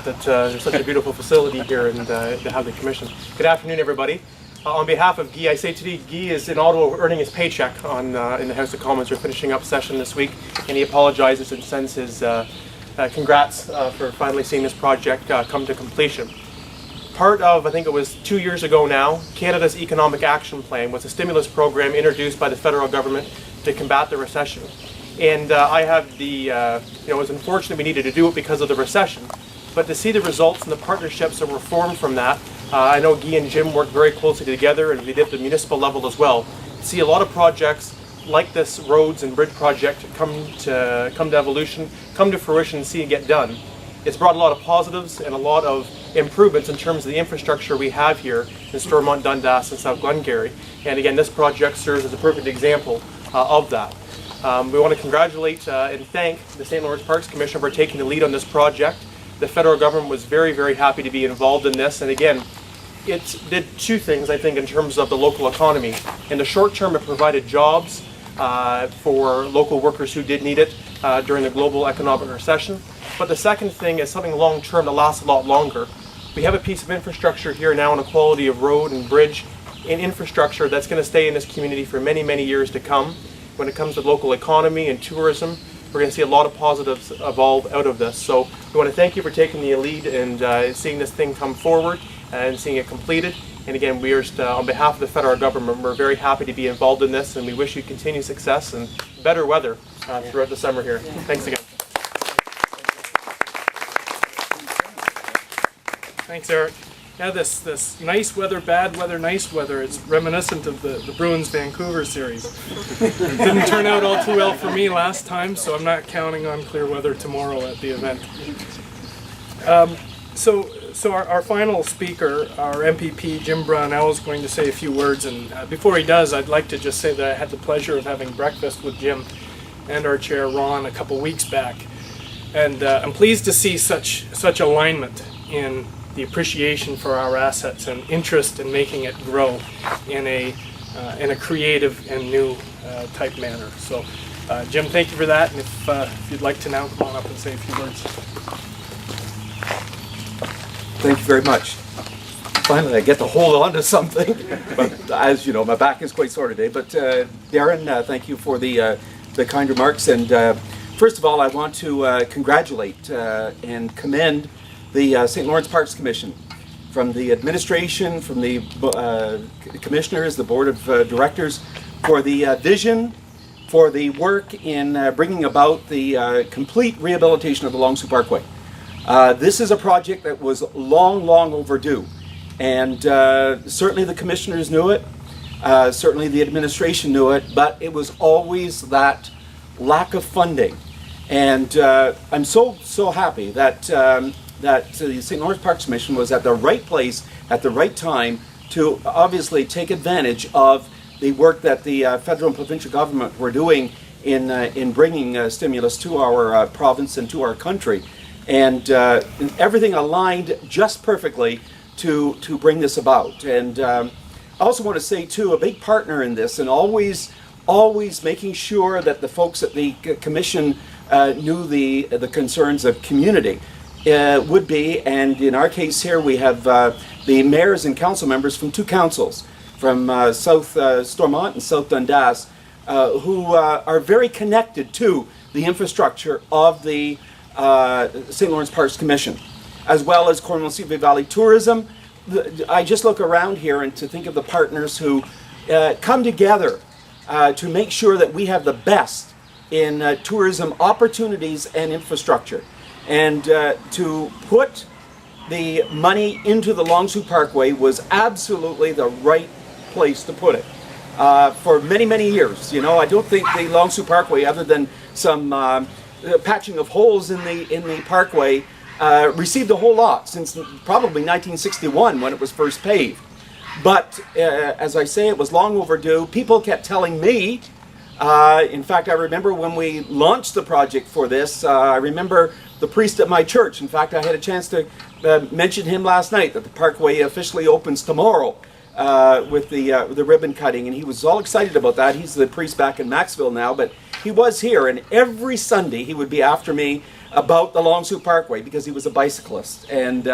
that there's such a beautiful facility here and to have the commission. Good afternoon, everybody. On behalf of Guy, I say today Guy is in Ottawa earning his paycheck in the House of Commons. We're finishing up session this week, and he apologizes and sends his congrats for finally seeing this project come to completion. Part of, I think it was 2 years ago now, Canada's Economic Action Plan was a stimulus program introduced by the federal government to combat the recession. And I have the, it was unfortunate we needed to do it because of the recession, but to see the results and the partnerships that were formed from that, I know Guy and Jim worked very closely together, and we did at the municipal level as well. See a lot of projects like this roads and bridge project come to evolution, come to fruition, and see it get done. It's brought a lot of positives and a lot of improvements in terms of the infrastructure we have here in Stormont, Dundas, and South Glengarry. And again, this project serves as a perfect example of that. We want to congratulate and thank the St. Lawrence Parks Commission for taking the lead on this project. The federal government was very, very happy to be involved in this, and again, it did two things, I think, in terms of the local economy. In the short term, it provided jobs for local workers who did need it during the global economic recession. But the second thing is something long term that lasts a lot longer. We have a piece of infrastructure here now and a quality of road and bridge and infrastructure that's going to stay in this community for many, many years to come. When it comes to local economy and tourism, we're going to see a lot of positives evolve out of this. So we want to thank you for taking the lead and seeing this thing come forward and seeing it completed. And again, we are, on behalf of the federal government, we're very happy to be involved in this, and we wish you continued success and better weather throughout the summer here. Thanks again. Thanks, Eric. Yeah, this nice weather, bad weather, nice weather, it's reminiscent of the Bruins Vancouver series. It didn't turn out all too well for me last time, so I'm not counting on clear weather tomorrow at the event. So our final speaker, our MPP, Jim Brownell, is going to say a few words, and before he does, I'd like to just say that I had the pleasure of having breakfast with Jim and our chair, Ron, a couple weeks back. And I'm pleased to see such alignment in the appreciation for our assets and interest in making it grow in a creative and new type manner. So, Jim, thank you for that. And if you'd like to now come on up and say a few words. Thank you very much. Finally, I get to hold on to something. But as you know, my back is quite sore today. But Darren, thank you for the kind remarks. And first of all, I want to congratulate and commend the St. Lawrence Parks Commission, from the administration, from the commissioners, the board of directors, for the vision, for the work in bringing about the complete rehabilitation of the Sault Parkway. This is a project that was long, long overdue, and certainly the commissioners knew it, certainly the administration knew it, but it was always that lack of funding. And I'm so happy that the St. Lawrence Parks Commission was at the right place at the right time to obviously take advantage of the work that the federal and provincial government were doing in bringing stimulus to our province and to our country. And everything aligned just perfectly to bring this about. And I also want to say too, a big partner in this, and always making sure that the folks at the commission knew the concerns of community. Would be, and in our case here we have the mayors and council members from two councils, from South Stormont and South Dundas, who are very connected to the infrastructure of the St. Lawrence Parks Commission, as well as Cornwall Seaview Valley Tourism. I just look around here and to think of the partners who come together to make sure that we have the best in tourism opportunities and infrastructure. And to put the money into the Sault Parkway was absolutely the right place to put it. For many, many years, you know, I don't think the Sault Parkway, other than some patching of holes in the parkway, received a whole lot since probably 1961 when it was first paved. But as I say, it was long overdue. People kept telling me, in fact, I remember when we launched the project for this, I remember the priest at my church. In fact, I had a chance to mention him last night, that the parkway officially opens tomorrow with the ribbon cutting, and he was all excited about that. He's the priest back in Maxville now, but he was here, and every Sunday he would be after me about the Long Sault Parkway because he was a bicyclist. And,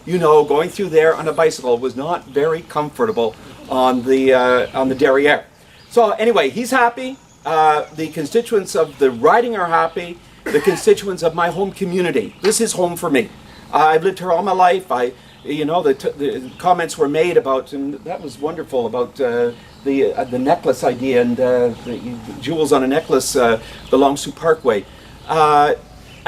you know, going through there on a bicycle was not very comfortable on the derriere. So anyway, he's happy. The constituents of the riding are happy. The constituents of my home community. This is home for me. I've lived here all my life. You know, the comments were made about, and that was wonderful, about the necklace idea and the jewels on a necklace, the Long Sault Parkway.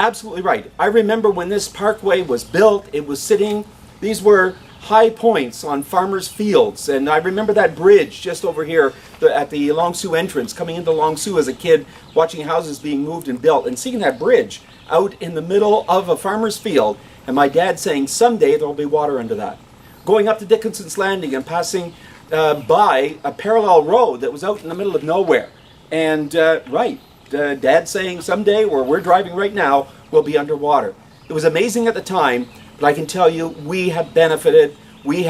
Absolutely right. I remember when this parkway was built, it was sitting, these were high points on farmers' fields, and I remember that bridge just over here at the Long Sault entrance, coming into Long Sault as a kid, watching houses being moved and built, and seeing that bridge out in the middle of a farmer's field, and my dad saying, someday there will be water under that. Going up to Dickinson's Landing and passing by a parallel road that was out in the middle of nowhere. And Dad saying someday where we're driving right now will be underwater. It was amazing at the time, but I can tell you we have benefited. We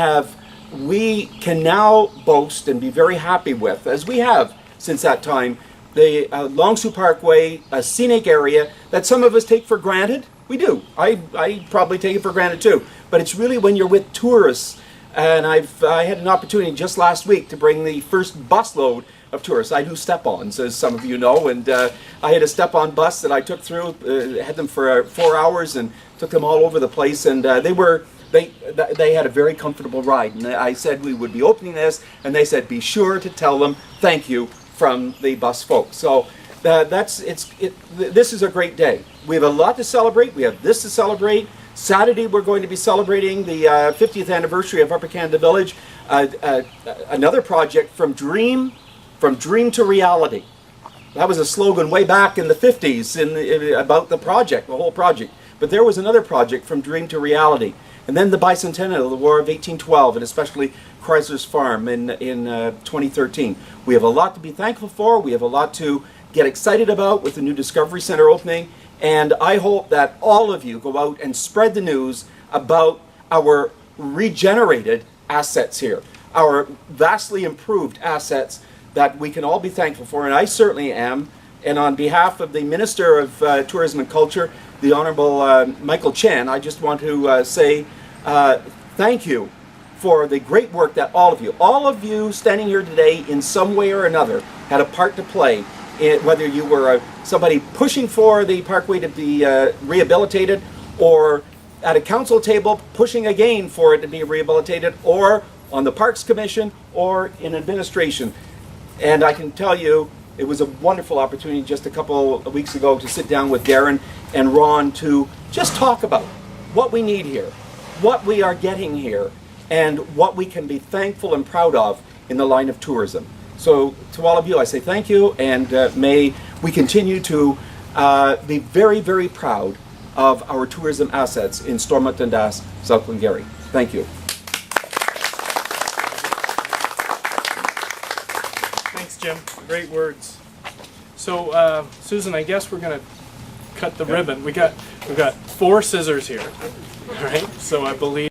can now boast and be very happy with, as we have since that time, the Long Sault Parkway, a scenic area that some of us take for granted. We do. I probably take it for granted too. But it's really when you're with tourists, and I had an opportunity just last week to bring the first busload of tourists. I do step-ons, as some of you know, and I had a step-on bus that I took through, had them for 4 hours and took them all over the place, and they had a very comfortable ride. And I said we would be opening this, and they said be sure to tell them thank you from the bus folks. So this is a great day. We have a lot to celebrate. We have this to celebrate. Saturday we're going to be celebrating the 50th anniversary of Upper Canada Village. Another project from dream to reality. That was a slogan way back in the 50s about the project, the whole project. But there was another project, from dream to reality. And then the bicentennial of the War of 1812, and especially Chrysler's Farm in 2013. We have a lot to be thankful for. We have a lot to get excited about with the new Discovery Center opening. And I hope that all of you go out and spread the news about our regenerated assets here, our vastly improved assets that we can all be thankful for, and I certainly am. And on behalf of the Minister of Tourism and Culture, the Honourable Michael Chen, I just want to say thank you for the great work that all of you standing here today in some way or another had a part to play, whether you were somebody pushing for the parkway to be rehabilitated, or at a council table pushing again for it to be rehabilitated, or on the Parks Commission, or in administration. And I can tell you, it was a wonderful opportunity just a couple of weeks ago to sit down with Darren and Ron to just talk about what we need here, what we are getting here, and what we can be thankful and proud of in the line of tourism. So to all of you, I say thank you, and may we continue to be very, very proud of our tourism assets in Stormont, Dundas, South Glengarry. Thank you. Jim, great words. So, Susan, I guess we're gonna cut the ribbon. We got 4 scissors here. All right. So I believe.